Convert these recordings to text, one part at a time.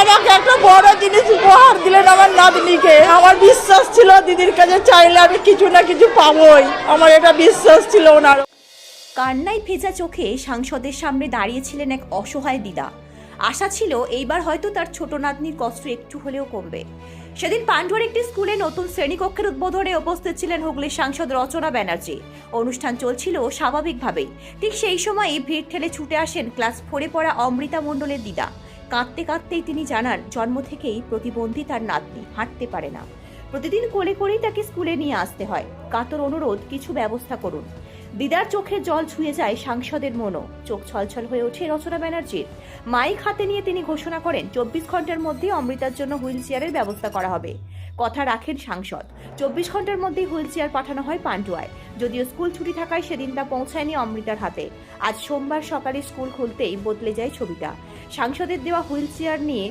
আমাকে একটা বড় জিনিস উপহার দিলেন আমার নাতনিকে। আমার বিশ্বাস ছিল দিদির কাছে চাইলে আমি কিছু না কিছু পাবোই, আমার এটা বিশ্বাস ছিল ওনার। কান্নায় ভেজা চোখে সাংসদের সামনে দাঁড়িয়েছিলেন এক অসহায় দিদা। আশা ছিল এইবার হয়তো তার ছোট নাতনির কষ্ট একটু হলেও কমবে। সেদিন পান্ডুয়ার একটি স্কুলে নতুন শ্রেণীকক্ষের উদ্বোধনে উপস্থিত ছিলেন হুগলির সাংসদ রচনা ব্যানার্জি। অনুষ্ঠান চলছিল স্বাভাবিকভাবেই। ঠিক সেই সময়ই ভিড় ঠেলে ছুটে আসেন ক্লাস 4-এ পড়া অমৃতা মণ্ডলের দিদা। কাঁদতে কাঁদতেই তিনি জানান, জন্ম থেকেই প্রতিবন্ধী তার নাতনি, হাঁটতে পারে না। প্রতিদিন কোলে করেই তাকে স্কুলে নিয়ে আসতে হয়। কাতর অনুরোধ, কিছু ব্যবস্থা করুন। দিদার চোখে জল ছুঁয়ে যায় সাংসদের মনও। চোখ ছলছল হয়ে ওঠে রচনা ব্যানার্জির। মাইক হাতে নিয়ে তিনি ঘোষণা করেন, 24 ঘন্টার মধ্যে অমৃতার জন্য হুইল চেয়ারের ব্যবস্থা করা হবে। কথা রাখেন সাংসদ। 24 ঘন্টার মধ্যেই হুইল চেয়ার পাঠানো হয় পান্ডুয়ায়। যদিও স্কুল ছুটি থাকায় সেদিন তা পৌঁছায়নি অমৃতার হাতে। আজ সোমবার সকালে স্কুল খুলতেই বদলে যায় ছবিটা। সাংসদের দেওয়া হুইল চেয়ার নিয়ে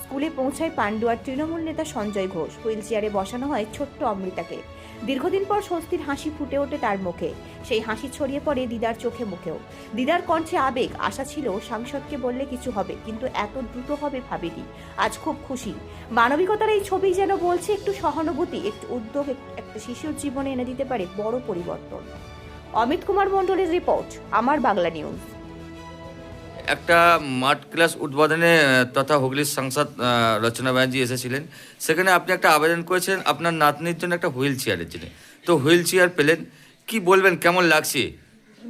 স্কুলে পৌঁছায় পান্ডুয়ার তৃণমূল নেতা সঞ্জয় ঘোষ। হুইল চেয়ারে বসানো হয় ছোট্ট অমৃতাকে। দীর্ঘদিন পর স্বস্তির হাসি ফুটে ওঠে তার মুখে। সেই হাসি ছড়িয়ে পড়ে দিদার চোখে মুখেও। দিদার কণ্ঠে আবেগ। আশা ছিল সাংসদকে বললে কিছু হবে, কিন্তু এত দ্রুত হবে ভাবিনি। আজ খুব খুশি। মানবিকতার এই ছবি যেন বলছে একটু সহানুভূতি, একটু উদ্যোগ একটা শিশুর জীবনে এনে দিতে পারে বড় পরিবর্তন। অমিত কুমার মণ্ডলের রিপোর্ট, আমার বাংলা নিউজ। একটা মাঠ ক্লাস উদ্বোধনে তথা হুগলির সাংসদ রচনা ব্যানার্জি এসেছিলেন। সেখানে আপনি একটা আবেদন করেছেন আপনার নাতনির জন্য একটা হুইল চেয়ারের জন্য। তো হুইল চেয়ার পেলেন, কি বলবেন, কেমন লাগছে?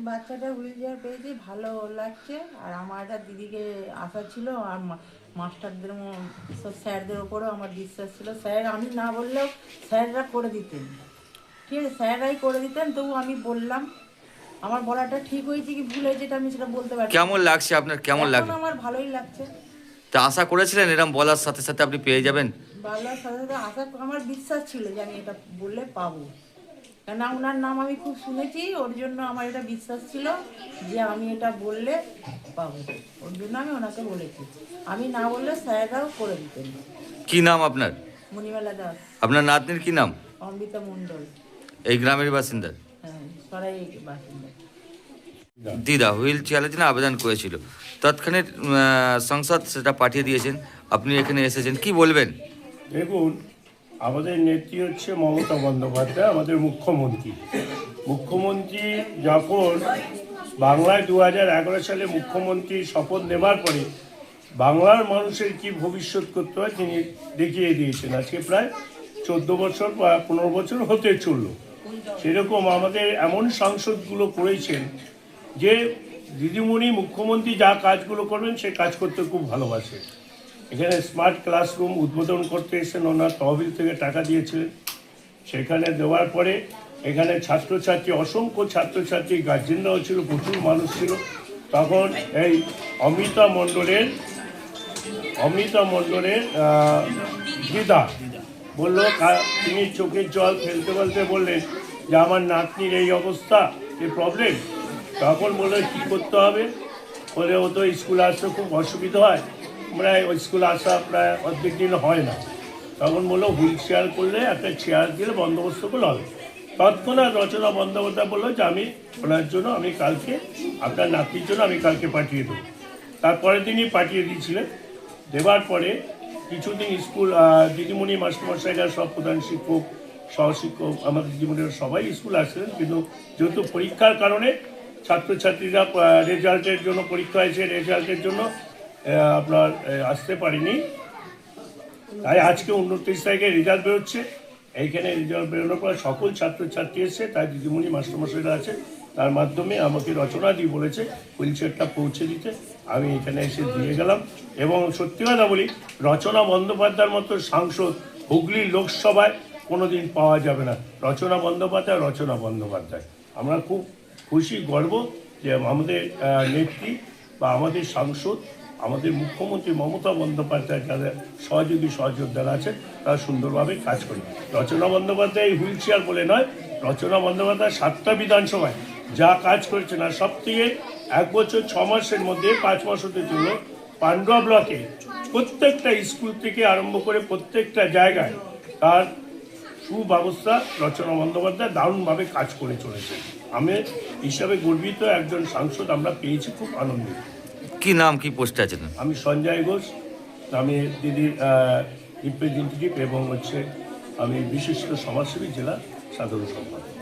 বাচ্চাটা হুইল চেয়ার পেয়েছি, ভালো লাগছে। আর আমার একটা দিদিকে আশা ছিল, আর মাস্টারদের সব স্যারদের ওপরেও আমার বিশ্বাস ছিল। স্যার আমি না বললেও স্যাররা করে দিতেন, ঠিক আছে, স্যাররাই করে দিতেন। তবু আমি বললাম, আমার বলাটা ঠিক হয়েছে কি ভুল হয়েছে এটা আমি সেটা বলতে পারছি। কেমন লাগছে আপনার, কেমন লাগে? আমার ভালোই লাগছে। তা আশা করেছিলেন এরকম বলার সাথে সাথে আপনি পেয়ে যাবেন? বলার সাথে সাথে আশা, আমার বিশ্বাস ছিল যে আমি এটা বললে পাবো, কেন ওনার নাম আমি খুব শুনেছি। ওর জন্য আমার এটা বিশ্বাস ছিল যে আমি এটা বললে পাবো। ওর জন্য আমি ওনাকে বলেছি, আমি না বললে স্যাররাও করে দিতেন। কি নাম আপনার? মণিমালা দাস। আপনার নাতনির কি নাম? অমৃতা মণ্ডল। এই গ্রামের বাসিন্দা? হ্যাঁ, সরাই বাসিন্দা। দিদা হুইল চেয়ারের জন্য আবেদন করেছিল, তৎক্ষণাৎ সংসদ সেটা পাঠিয়ে দিয়েছেন। আপনি এখানে এসেছেন, কি বলবেন? দেখুন, আমাদের নেত্রী হচ্ছে মমতা বন্দ্যোপাধ্যায়, আমাদের মুখ্যমন্ত্রী। মুখ্যমন্ত্রী যখন বাংলায় 2011 সালে মুখ্যমন্ত্রী শপথ নেবার পরে বাংলার মানুষের কি ভবিষ্যৎ করতে হয় তিনি দেখিয়ে দিয়েছেন। আজকে প্রায় 14 বছর বা 15 বছর হতে চলল। সেরকম আমাদের এমন সাংসদগুলো করেছেন যে দিদিমণি মুখ্যমন্ত্রী যা কাজগুলো করবেন সে কাজ করতে খুব ভালোবাসে। এখানে স্মার্ট ক্লাসরুম উদ্বোধন করতে এসেছেন, ওনার তহবিল থেকে টাকা দিয়েছিলেন। সেখানে দেওয়ার পরে এখানে ছাত্রছাত্রী, অসংখ্য ছাত্রছাত্রী, গার্জেনরাও ছিল, প্রচুর মানুষ ছিল। তখন এই অমৃতা মণ্ডলের দিদা বললো, তিনি চোখের জল ফেলতে ফেলতে বললেন যে আমার নাতনির এই অবস্থা, এই প্রবলেম। তখন বললো কী করতে হবে, বলে ও তো স্কুলে আসতে খুব অসুবিধা হয়, প্রায় ওই স্কুলে আসা প্রায় অর্ধেক দিন হয় না। তখন বললো হুইল চেয়ার করলে একটা চেয়ার দিলে বন্দোবস্ত করলে হবে। তৎক্ষণাৎ রচনা বন্দ্যোপাধ্যায় বললো যে আমি ওনার জন্য আমি কালকে, আপনার নাতির জন্য আমি কালকে পাঠিয়ে দেবো। তারপরে তিনি পাঠিয়ে দিয়েছিলেন। দেওয়ার পরে কিছুদিন স্কুল দিদিমণি মাস্টারমশাইরা সব প্রধান শিক্ষক, সহশিক্ষক, আমাদের দিদিমণিরা সবাই স্কুল আসছিলেন, কিন্তু যেহেতু পরীক্ষার কারণে ছাত্রছাত্রীরা রেজাল্টের জন্য, পরীক্ষা হয়েছে রেজাল্টের জন্য আপনার আসতে পারিনি। তাই আজকে 29 তারিখে রেজাল্ট বেরোচ্ছে। এইখানে রেজাল্ট বেরোনোর পর সকল ছাত্রছাত্রী এসছে, তাই দিদিমণি মাস্টারমশাইরা আছে, তার মাধ্যমে আমাকে রচনা দিয়ে বলেছে হুইল চেয়ারটা পৌঁছে দিতে। আমি এখানে এসে দিয়ে গেলাম। এবং সত্যি কথা বলি, রচনা বন্দ্যোপাধ্যায়ের মতো সাংসদ হুগলির লোকসভায় কোনোদিন পাওয়া যাবে না। রচনা বন্দ্যোপাধ্যায় আমরা খুব খুশি, গর্ব যে আমাদের নেত্রী বা আমাদের সাংসদ, আমাদের মুখ্যমন্ত্রী মমতা বন্দ্যোপাধ্যায় যাদের সহযোদ্ধারা আছেন তারা সুন্দরভাবে কাজ করে। রচনা বন্দ্যোপাধ্যায় এই হুইল চেয়ার বলে নয়, রচনা বন্দ্যোপাধ্যায় 7টা বিধানসভায় যা কাজ করেছেন, আর সব থেকে 1 বছর 6 মাসের মধ্যে 5 মাস হতে চলল, পান্ডুয়া ব্লকে প্রত্যেকটা স্কুল থেকে আরম্ভ করে প্রত্যেকটা জায়গায় তার সুব্যবস্থা রচনা বন্দ্যোপাধ্যায় দারুণভাবে কাজ করে চলেছে। আমি হিসাবে গর্বিত একজন সাংসদ আমরা পেয়েছি, খুব আনন্দিত। কি নাম, কি পোস্টে আছেন? আমি সঞ্জয় ঘোষ, আমি দিদির রিপ্রেজেন্টেটিভ এবং হচ্ছে আমি বিশিষ্ট সমাজসেবী জেলা সাধারণ সম্পাদক।